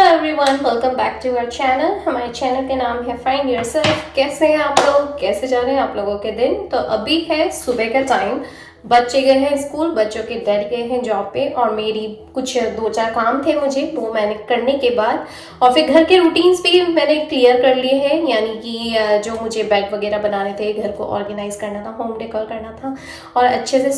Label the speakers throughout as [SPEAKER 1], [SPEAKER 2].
[SPEAKER 1] Everyone, welcome back to our channel. हमारे channel के नाम है फाइंड योरसेल्फ। कैसे हैं आप लोग? कैसे जा रहे हैं आप लोगों के दिन? तो अभी है सुबह का टाइम। बच्चे गए हैं स्कूल, बच्चों के डैडी गए हैं जॉब पे, और मेरी कुछ दो चार काम थे मुझे, वो मैंने करने के बाद और फिर घर के रूटीन्स भी मैंने क्लियर कर लिए हैं। यानी कि जो मुझे बेड वगैरह बनाने थे, घर को ऑर्गेनाइज करना था, होम डेकोर करना था और अच्छे से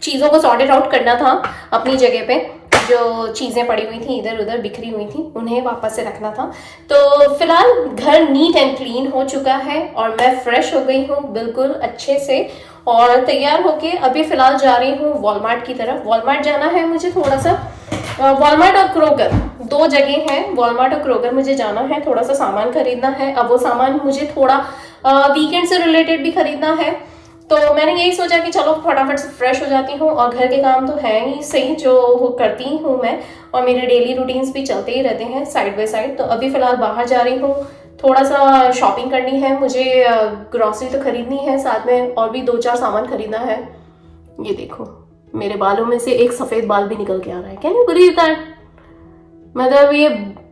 [SPEAKER 1] चीज़ों को सॉर्टेड आउट करना था। अपनी जगह पे जो चीज़ें पड़ी हुई थी, इधर उधर बिखरी हुई थी, उन्हें वापस से रखना था। तो फिलहाल घर नीट एंड क्लीन हो चुका है और मैं फ्रेश हो गई हूँ बिल्कुल अच्छे से, और तैयार होके अभी फिलहाल जा रही हूँ वॉलमार्ट की तरफ। वॉलमार्ट जाना है मुझे थोड़ा सा। वॉलमार्ट और क्रोगर दो जगह हैं। वॉलमार्ट और क्रोगर मुझे जाना है, थोड़ा सा सामान खरीदना है। अब वो सामान मुझे थोड़ा वीकेंड से रिलेटेड भी खरीदना है। तो मैंने यही सोचा कि चलो फटाफट से फ्रेश हो जाती हूँ, और घर के काम तो है ही सही जो करती हूँ मैं, और मेरे डेली रूटीन्स भी चलते ही रहते हैं साइड बाय साइड। तो अभी फिलहाल बाहर जा रही हूँ, थोड़ा सा शॉपिंग करनी है मुझे, ग्रॉसरी तो खरीदनी है, साथ में और भी दो चार सामान खरीदना है। ये देखो, मेरे बालों में से एक सफेद बाल भी निकल के आ रहा है। Can you believe that? मतलब ये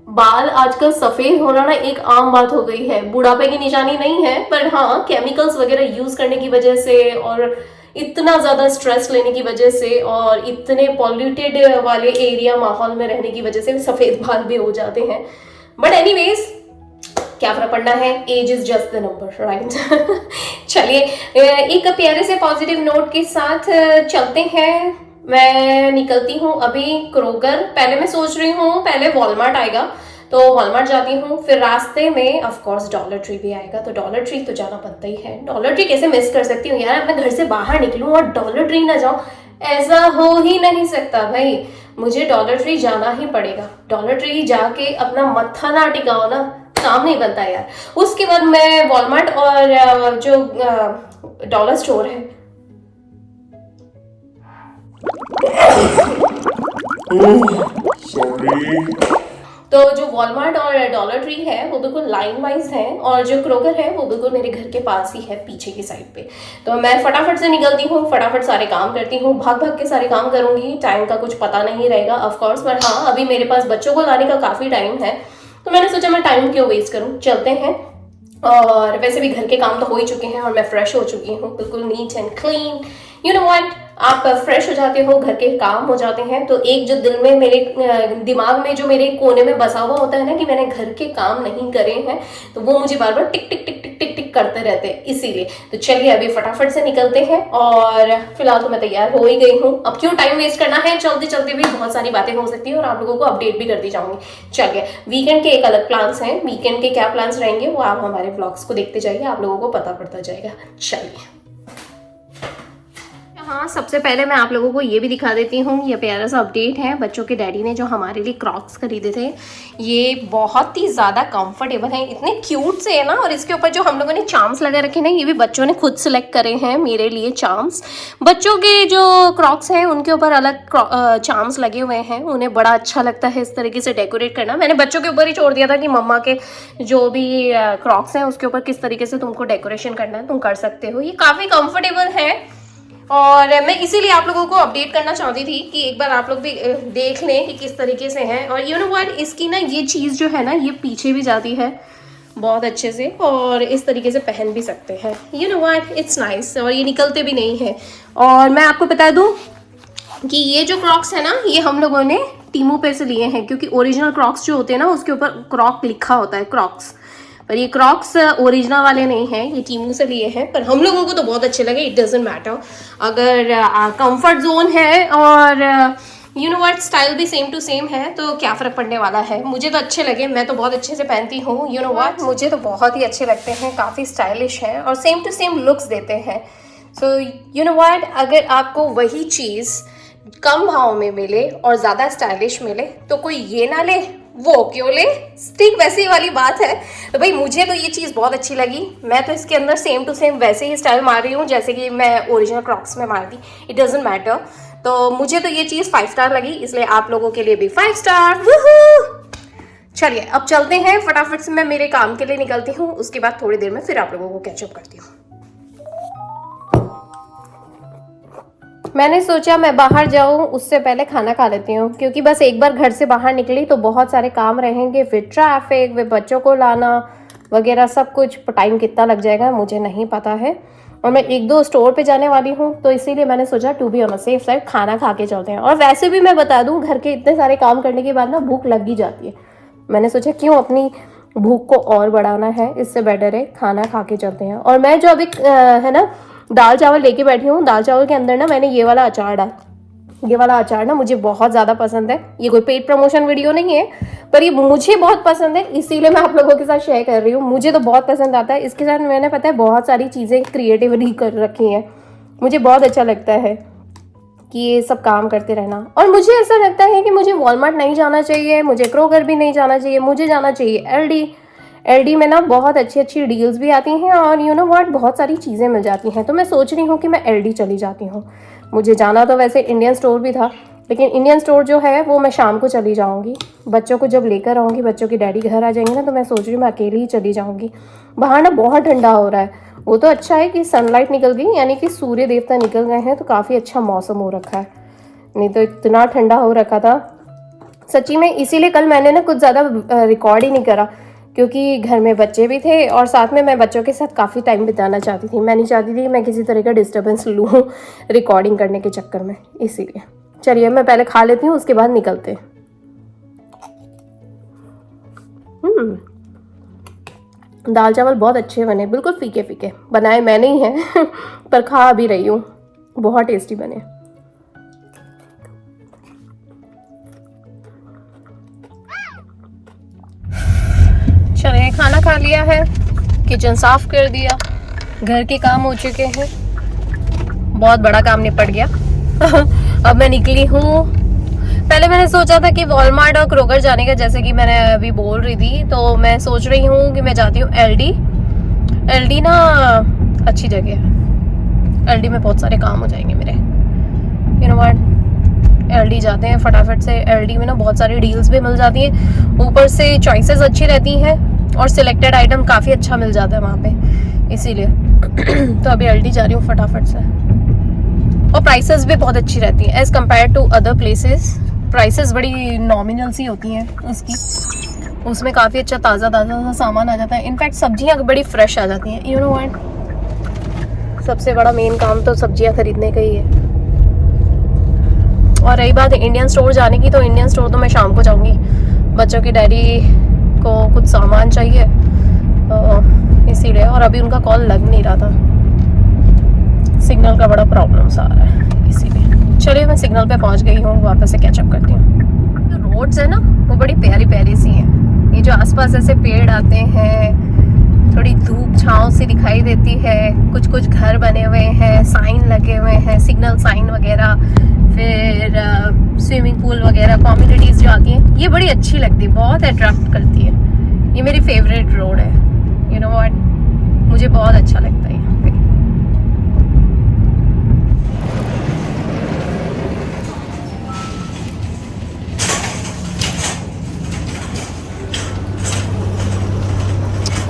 [SPEAKER 1] बाल आजकल सफेद होना ना एक आम बात हो गई है। बुढ़ापे की निशानी नहीं है, पर हाँ केमिकल्स वगैरह यूज करने की वजह से और इतना ज्यादा स्ट्रेस लेने की वजह से और इतने पॉल्यूटेड वाले एरिया माहौल में रहने की वजह से सफेद बाल भी हो जाते हैं। बट एनीवेज, क्या फर्क पड़ना है, age is just the number, right? चलिए एक प्यारे से पॉजिटिव नोट के साथ चलते हैं। मैं निकलती हूँ अभी क्रोगर। पहले मैं सोच रही हूँ पहले वॉलमार्ट आएगा, तो वॉलमार्ट जाती हूँ, फिर रास्ते में ऑफ कोर्स डॉलर ट्री भी आएगा, तो डॉलर ट्री तो जाना बनता ही है। डॉलर ट्री कैसे मिस कर सकती हूँ यार? मैं घर से बाहर निकलूँ और डॉलर ट्री ना जाऊँ, ऐसा हो ही नहीं सकता भाई। मुझे डॉलर ट्री जाना ही पड़ेगा। डॉलर ट्री जाके अपना मत्था ना टिकाओ ना, काम नहीं बनता यार। उसके बाद मैं वॉलमार्ट और जो डॉलर स्टोर है,
[SPEAKER 2] सॉरी।
[SPEAKER 1] तो जो वॉलमार्ट और डॉलर ट्री है वो बिल्कुल लाइन वाइज है, और जो क्रोगर है वो बिल्कुल मेरे घर के पास ही है, पीछे की साइड पे। तो मैं फटाफट से निकलती हूँ, फटाफट सारे काम करती हूँ, भाग भाग के सारे काम करूंगी। टाइम का कुछ पता नहीं रहेगा ऑफ कोर्स, पर हाँ अभी मेरे पास बच्चों को लाने का काफी टाइम है, तो मैंने सोचा मैं टाइम क्यों वेस्ट करूँ, चलते हैं। और वैसे भी घर के काम तो हो ही चुके हैं और मैं फ्रेश हो चुकी हूँ बिल्कुल neat and clean. You know what, आप फ्रेश हो जाते हो, घर के काम हो जाते हैं, तो एक जो दिल में मेरे दिमाग में जो मेरे कोने में बसा हुआ होता है ना कि मैंने घर के काम नहीं करे हैं, तो वो मुझे बार बार टिक टिक टिक टिक टिक टिक करते रहते हैं, इसीलिए। तो चलिए अभी फटाफट से निकलते हैं, और फिलहाल तो मैं तैयार हो ही गई हूँ। अब क्यों टाइम वेस्ट करना है, चलते चलते भी बहुत सारी बातें हो सकती है और आप लोगों को अपडेट भी करती जाऊंगी। चलिए, वीकेंड के एक अलग प्लान्स हैं, वीकेंड के क्या प्लान्स रहेंगे वो आप हमारे ब्लॉग्स को देखते जाइए, आप लोगों को पता पड़ता जाएगा। चलिए, हाँ सबसे पहले मैं आप लोगों को ये भी दिखा देती हूँ, ये प्यारा सा अपडेट है। बच्चों के डैडी ने जो हमारे लिए क्रॉक्स खरीदे थे, ये बहुत ही ज़्यादा कंफर्टेबल हैं, इतने क्यूट से है ना। और इसके ऊपर जो हम लोगों ने चार्म्स लगा रखे ना, ये भी बच्चों ने खुद सिलेक्ट करे हैं मेरे लिए चार्म्स। बच्चों के जो क्रॉक्स हैं उनके ऊपर अलग चार्म्स लगे हुए हैं, उन्हें बड़ा अच्छा लगता है इस तरीके से डेकोरेट करना। मैंने बच्चों के ऊपर ही छोड़ दिया था कि मम्मा के जो भी क्रॉक्स हैं उसके ऊपर किस तरीके से तुमको डेकोरेशन करना है, तुम कर सकते हो। ये काफ़ी कंफर्टेबल है, और मैं इसीलिए आप लोगों को अपडेट करना चाहती थी कि एक बार आप लोग भी देख लें कि किस तरीके से हैं। और यू नो व्हाट, इसकी ना ये चीज़ जो है ना, ये पीछे भी जाती है बहुत अच्छे से, और इस तरीके से पहन भी सकते हैं। You know what, it's nice, और ये निकलते भी नहीं है। और मैं आपको बता दूं कि ये जो क्रॉक्स है ना, ये हम लोगों ने टीमू पे से लिए हैं, क्योंकि ओरिजिनल क्रॉक्स जो होते हैं ना उसके ऊपर क्रॉक लिखा होता है, क्रॉक्स, पर ये क्रॉक्स ओरिजिनल वाले नहीं हैं, ये टीमू से लिए हैं। पर हम लोगों को तो बहुत अच्छे लगे। इट डजेंट मैटर, अगर कंफर्ट जोन है और यू नो व्हाट स्टाइल भी सेम टू सेम है, तो क्या फ़र्क पड़ने वाला है। मुझे तो अच्छे लगे, मैं तो बहुत अच्छे से पहनती हूँ। यू नो व्हाट, मुझे तो बहुत ही अच्छे लगते हैं, काफ़ी स्टाइलिश हैं और सेम टू सेम लुक्स देते हैं। सो यू नो व्हाट, अगर आपको वही चीज़ कम भाव में मिले और ज़्यादा स्टाइलिश मिले तो कोई ये ना ले, वो क्यों ले। ठीक वैसी वाली बात है। तो भाई मुझे तो ये चीज़ बहुत अच्छी लगी, मैं तो इसके अंदर सेम टू सेम वैसे ही स्टाइल मार रही हूँ जैसे कि मैं ओरिजिनल क्रॉक्स में मार दी। It doesn't matter. तो मुझे तो ये चीज़ 5 स्टार लगी, इसलिए आप लोगों के लिए भी 5 स्टार। चलिए अब चलते हैं, फटाफट से मैं मेरे काम के लिए निकलती हूँ, उसके बाद थोड़ी देर में फिर आप लोगों को कैचअप करती हूँ। मैंने सोचा मैं बाहर जाऊं उससे पहले खाना खा लेती हूँ, क्योंकि बस एक बार घर से बाहर निकली तो बहुत सारे काम रहेंगे, फिर ट्रैफिक, फिर बच्चों को लाना वगैरह सब कुछ, टाइम कितना लग जाएगा मुझे नहीं पता है। और मैं एक दो स्टोर पे जाने वाली हूँ, तो इसीलिए मैंने सोचा to be on a safe side खाना खा के चलते हैं। और वैसे भी मैं बता दूँ, घर के इतने सारे काम करने के बाद ना भूख लग ही जाती है। मैंने सोचा क्यों अपनी भूख को और बढ़ाना है, इससे बेटर है खाना खा के चलते हैं। और मैं जो अभी है ना दाल चावल लेके बैठी हूँ, दाल चावल के अंदर ना मैंने ये वाला अचार डाला। ये वाला अचार ना मुझे बहुत ज़्यादा पसंद है। ये कोई पेड प्रमोशन वीडियो नहीं है, पर ये मुझे बहुत पसंद है, इसीलिए मैं आप लोगों के साथ शेयर कर रही हूँ। मुझे तो बहुत पसंद आता है। इसके साथ मैंने पता है बहुत सारी चीज़ें क्रिएटिवली कर रखी हैं। मुझे बहुत अच्छा लगता है कि ये सब काम करते रहना। और मुझे ऐसा लगता है कि मुझे वॉलमार्ट नहीं जाना चाहिए, मुझे क्रोगर भी नहीं जाना चाहिए, मुझे जाना चाहिए एलडी में ना बहुत अच्छी अच्छी डील्स भी आती हैं, और यू नो व्हाट, बहुत सारी चीज़ें मिल जाती हैं। तो मैं सोच रही हूँ कि मैं एलडी चली जाती हूँ। मुझे जाना तो वैसे इंडियन स्टोर भी था, लेकिन इंडियन स्टोर जो है वो मैं शाम को चली जाऊँगी। बच्चों को जब लेकर आऊँगी, बच्चों की डैडी घर आ जाएंगे ना, तो मैं सोच रही हूँ मैं अकेली ही चली जाऊँगी। बाहर ना बहुत ठंडा हो रहा है। वो तो अच्छा है कि सनलाइट निकल गई, यानी कि सूर्य देवता निकल गए हैं, तो काफ़ी अच्छा मौसम हो रखा है। नहीं तो इतना ठंडा हो रखा था सच्ची में। इसीलिए कल मैंने ना कुछ ज़्यादा रिकॉर्ड ही नहीं करा, क्योंकि घर में बच्चे भी थे और साथ में मैं बच्चों के साथ काफ़ी टाइम बिताना चाहती थी। मैं नहीं चाहती थी कि मैं किसी तरह का डिस्टर्बेंस लूँ रिकॉर्डिंग करने के चक्कर में, इसीलिए। चलिए मैं पहले खा लेती हूँ, उसके बाद निकलते। दाल चावल बहुत अच्छे बने, बिल्कुल फीके फीके बनाए मैंने ही हैं पर खा भी रही हूँ, बहुत टेस्टी बने। चलिए खाना खा लिया है, किचन साफ कर दिया, घर के काम हो चुके हैं, बहुत बड़ा काम निपट गया अब मैं निकली हूँ। पहले मैंने सोचा था कि वॉलमार्ट और क्रोगर जाने का, जैसे कि मैंने अभी बोल रही थी, तो मैं सोच रही हूँ कि मैं जाती हूँ एलडी ना अच्छी जगह है। एलडी में बहुत सारे काम हो जाएंगे मेरे, यू नो व्हाट। एलडी जाते हैं फटाफट से। एलडी में ना बहुत सारी डील्स भी मिल जाती हैं, ऊपर से चॉइसेस अच्छी रहती हैं, और सिलेक्टेड आइटम काफ़ी अच्छा मिल जाता है वहाँ पे, इसीलिए तो अभी एलडी जा रही हूँ फटाफट से। और प्राइसेस भी बहुत अच्छी रहती हैं as compare to other places. Prices बड़ी नॉमिनल सी होती हैं उसकी, उसमें काफ़ी अच्छा ताज़ा ताज़ा सामान आ जाता है। इनफैक्ट सब्जियाँ बड़ी फ्रेश आ जाती हैं, यू नो व्हाट। सबसे बड़ा मेन काम तो सब्जियाँ खरीदने का ही है। और रही बात इंडियन स्टोर जाने की, तो इंडियन स्टोर तो मैं शाम को जाऊँगी। बच्चों की डैडी को कुछ सामान चाहिए, तो इसीलिए। और अभी उनका कॉल लग नहीं रहा था, सिग्नल का बड़ा प्रॉब्लम सा आ रहा है, इसीलिए। चलिए मैं सिग्नल पे पहुंच गई हूँ, वापस से कैचअप करती हूँ। जो रोड्स है ना वो बड़ी प्यारी प्यारी सी हैं। ये जो आसपास ऐसे पेड़ आते हैं, थोड़ी धूप छाँव सी दिखाई देती है, कुछ कुछ घर बने हुए हैं, साइन लगे हुए हैं, सिग्नल साइन वगैरह, फिर स्विमिंग पूल वगैरह, कम्युनिटीज़ जो आती हैं, ये बड़ी अच्छी लगती है, बहुत अट्रैक्ट करती है। ये मेरी फेवरेट रोड है, यू नो व्हाट, मुझे बहुत अच्छा लगता है यहाँ पे।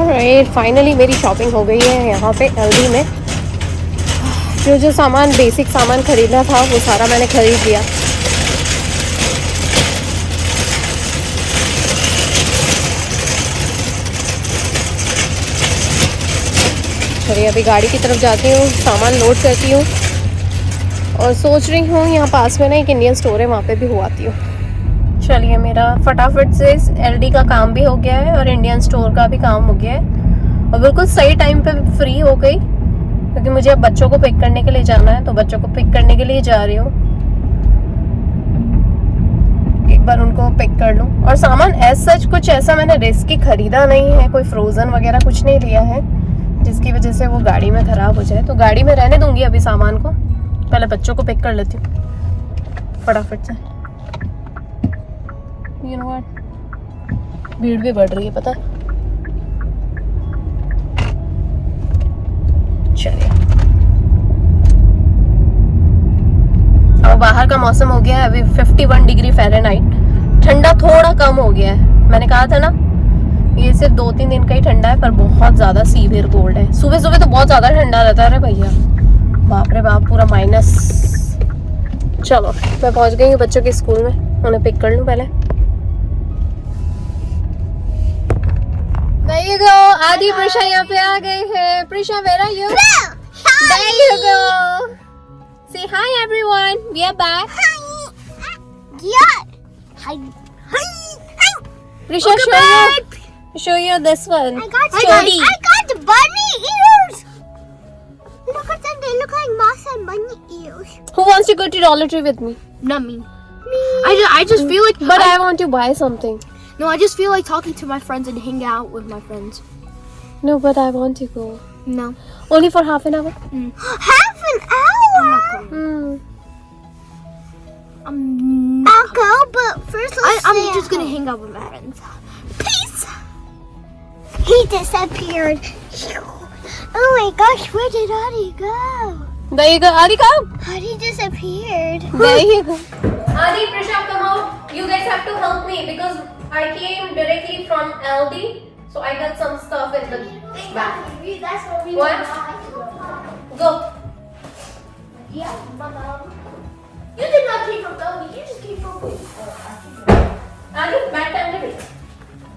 [SPEAKER 1] ऑलराइट, फाइनली मेरी शॉपिंग हो गई है यहाँ पे एलडी में। जो सामान, बेसिक सामान खरीदना था वो सारा मैंने खरीद लिया। चलिए अभी गाड़ी की तरफ जाती हूँ, सामान लोड करती हूँ, और सोच रही हूँ यहाँ पास में ना एक इंडियन स्टोर है, वहाँ पे भी हो आती हूँ। चलिए मेरा फटाफट से एलडी का काम भी हो गया है और इंडियन स्टोर का भी काम हो गया है, और बिल्कुल सही टाइम पे फ्री हो गई, क्योंकि मुझे अब बच्चों को पिक करने के लिए जाना है। तो बच्चों को पिक करने के लिए जा रही हूँ, एक बार उनको पिक कर लूँ। और सामान एज सच कुछ ऐसा मैंने रिस्की खरीदा नहीं है, कोई फ्रोजन वगैरह कुछ नहीं लिया है जिसकी वजह से वो गाड़ी में ख़राब हो जाए। तो गाड़ी में रहने दूंगी अभी सामान को, पहले बच्चों को पिक कर लेती हूँ फटाफट से। यू नो व्हाट, भीड़ भी बढ़ रही है पता। चलिए अब बाहर का मौसम हो गया है अभी 51 डिग्री फ़ारेनहाइट, ठंडा थोड़ा कम हो गया है। मैंने कहा था ना ये सिर्फ 2-3 दिन का ही ठंडा है, पर बहुत ज़्यादा सीवियर कोल्ड है। सुबह सुबह तो बहुत ज़्यादा ठंडा रहता है। अरे भैया बाप रे बाप, पूरा चलो मैं पहुंच गई हूँ बच्चों के स्कूल में, उन्हें पिक कर लूँ पहले। There you go, आदि प्रिशा यहाँ पे आ गए हैं। Prisha, where are you? There you go. Say hi everyone. We are back.
[SPEAKER 2] Yeah. Hi.
[SPEAKER 1] Prisha, show you this one.
[SPEAKER 2] I got the bunny ears. Look at them. They look like mouse and bunny ears.
[SPEAKER 1] Who wants to go to Dollar Tree with me?
[SPEAKER 2] Not me. I just feel like.
[SPEAKER 1] But I want to buy something.
[SPEAKER 2] No, I just feel like talking to my friends and hanging out with my friends.
[SPEAKER 1] No, but I want to go.
[SPEAKER 2] No.
[SPEAKER 1] Only for half an hour?
[SPEAKER 2] Half an hour? I'm not going. I'll go, but first I'm just gonna hang out with my friends. Peace. He disappeared. Oh my gosh, where did Adi go?
[SPEAKER 1] There you go. Adi, come.
[SPEAKER 2] Adi disappeared.
[SPEAKER 1] There you go. Adi, Prisha, come out. You guys have to help me because I came directly from Aldi. So I got some stuff in the bag.
[SPEAKER 2] That's what we
[SPEAKER 1] What? Go.
[SPEAKER 2] Yeah, Mama. You did not came from Aldi. You just came from
[SPEAKER 1] Adi, back time to it.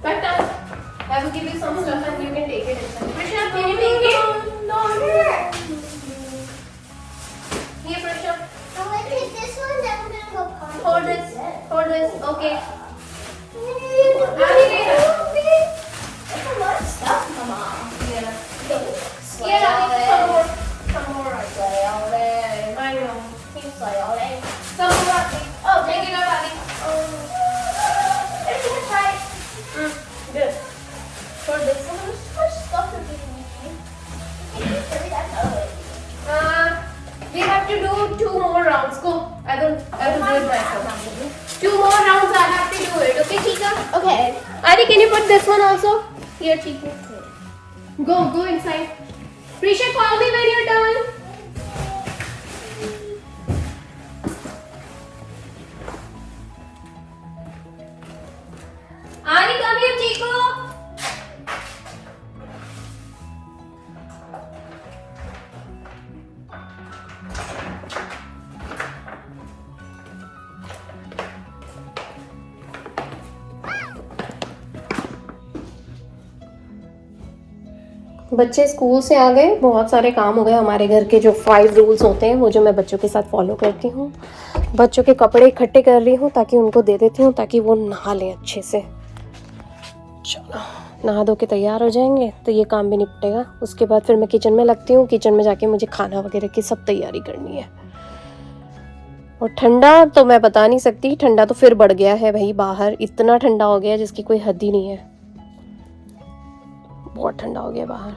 [SPEAKER 1] Back time. I will give you some stuff and you can take it inside. Prisha, can you take it?
[SPEAKER 2] No, here.
[SPEAKER 1] Here, Prisha.
[SPEAKER 2] I'm gonna take this one, then I'm gonna go party.
[SPEAKER 1] Hold this. Hold this. Okay.
[SPEAKER 2] That's a lot of stuff, Mama.
[SPEAKER 1] Yeah.
[SPEAKER 2] Slay
[SPEAKER 1] Yeah,
[SPEAKER 2] all day.
[SPEAKER 1] some more. Some more.
[SPEAKER 2] Slay all day.
[SPEAKER 1] I know.
[SPEAKER 2] Slay all day.
[SPEAKER 1] Some more. Adi. Oh, take it out, Adi.
[SPEAKER 2] It's gonna try.
[SPEAKER 1] Good. Hold this.
[SPEAKER 2] There's so much stuff that we need. Can you carry that out?
[SPEAKER 1] We have to do 2 more rounds. Go. I will do it myself. 2 more rounds. I have to do it. Okay, Chika?
[SPEAKER 2] Okay.
[SPEAKER 1] Adi, can you put this one also? Here, Chika. Go inside. Prisha, call me when you're done. Adi, come here, Chico. बच्चे school से आ गए, बहुत सारे काम हो गए। हमारे घर के जो 5 रूल्स होते हैं वो जो मैं बच्चों के साथ फॉलो करती हूँ। बच्चों के कपड़े इकट्ठे कर रही हूँ ताकि उनको दे देती हूँ ताकि वो नहा लें अच्छे से। चलो नहा धो के तैयार हो जाएंगे तो ये काम भी निपटेगा। उसके बाद फिर मैं किचन में लगती हूँ। किचन में जाके मुझे खाना वगैरह की सब तैयारी करनी है। और ठंडा तो मैं बता नहीं सकती, ठंडा तो फिर बढ़ गया है भाई। बाहर इतना ठंडा हो गया जिसकी कोई हद ही नहीं है। बहुत ठंडा हो गया बाहर।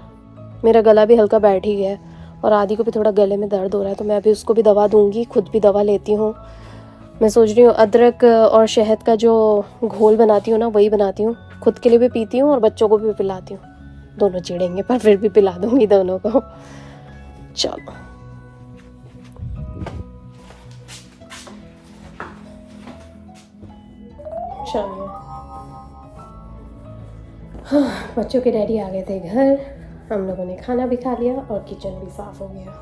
[SPEAKER 1] मेरा गला भी हल्का बैठ ही गया है और आदि को भी थोड़ा गले में दर्द हो रहा है तो मैं अभी उसको भी दवा दूंगी, खुद भी दवा लेती हूँ। मैं सोच रही हूँ अदरक और शहद का जो घोल बनाती हूँ ना वही बनाती हूँ, खुद के लिए भी पीती हूँ और बच्चों को भी पिलाती हूँ। दोनों चिढ़ेंगे पर फिर भी पिला दूंगी दोनों को। चलो चलिए। हाँ, बच्चों के डैडी आ गए थे घर, हम लोगों ने खाना भी खा लिया और किचन भी साफ़ हो गया।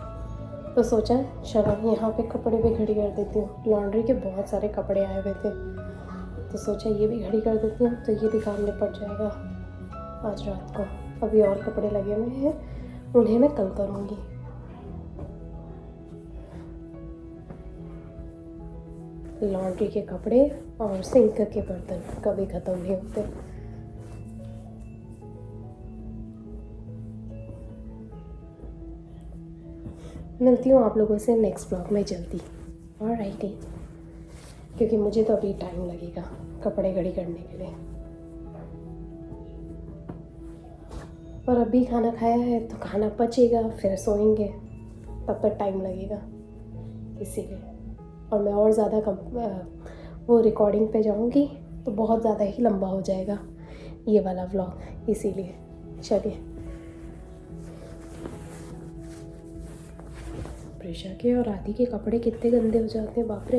[SPEAKER 1] तो सोचा चलो यहाँ पे कपड़े भी घड़ी कर देती हूँ। लॉन्ड्री के बहुत सारे कपड़े आए हुए थे तो सोचा ये भी घड़ी कर देती हूँ तो ये भी काम निपट जाएगा आज रात को। अभी और कपड़े लगे हुए हैं, उन्हें मैं कल करूँगी। लॉन्ड्री के कपड़े और सिंक के बर्तन कभी ख़त्म नहीं होते। मिलती हूँ आप लोगों से नेक्स्ट ब्लॉग में जल्दी। ऑलराइट, क्योंकि मुझे तो अभी टाइम लगेगा कपड़े घड़ी करने के लिए। और अभी खाना खाया है तो खाना पचेगा, फिर सोएंगे, तब तक टाइम लगेगा इसीलिए। और मैं और ज़्यादा वो रिकॉर्डिंग पे जाऊँगी तो बहुत ज़्यादा ही लंबा हो जाएगा ये वाला व्लॉग, इसीलिए। चलिए, प्रिशा के और आदि के कपड़े कितने गंदे हो जाते हैं, बाप रे।